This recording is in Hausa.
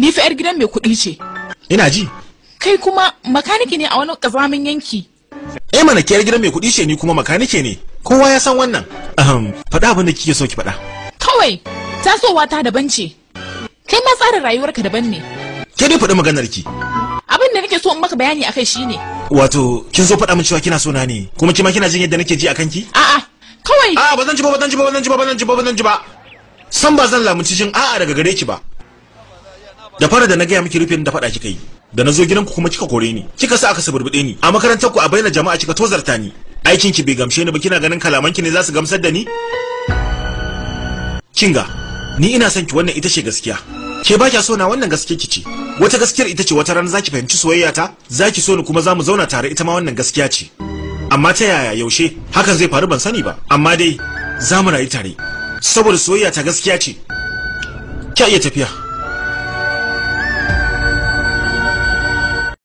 ni fa 'yar gidan mai kuɗi ce. Ina ji. Kai kuma makaniki ne a wani ƙazamin yanki. Mana ke 'yar gidan mai kuɗi ce ni kuma makanike ne. Kowa ya san wannan. Faɗa abin da kike so ki faɗa. Kawai tasowa ta daban ce. Kai ma tsarin rayuwarka daban ne. Ke dai faɗi maganar ki. Abin da nake so in maka bayani akai shine. Wato kin zo faɗa min cewa kina so na ne, kuma kima kina jin yadda nake ji akan ki? A'a, kawai. A'a, ba zan ji ba. San ba zan lamunci jin a'a daga gare ki ba. Da fara da na gaya miki rufin da faɗa kika yi. Da na zo gidanku kuma kika kore ni. Kika sa aka suburbuɗe ni. A makarantar ku a bayyana jama'a kika tozarta ni. Aikin ki bai gamshe ni ba, kina ganin kalaman ki ne za su gamsar da ni? Kinga, ni ina son ki, wannan ita ce gaskiya. Ke ba kya so na, wannan gaskiya ki ce. Wata gaskiyar ita ce wata rana zaki fahimci soyayya ta, zaki so ni kuma za mu zauna tare, ita ma wannan gaskiya ce. Amma ta yaya, yaushe hakan zai faru ban sani ba, amma dai za mu rayu tare saboda soyayya ta gaskiya ce. Kya iya tafiya.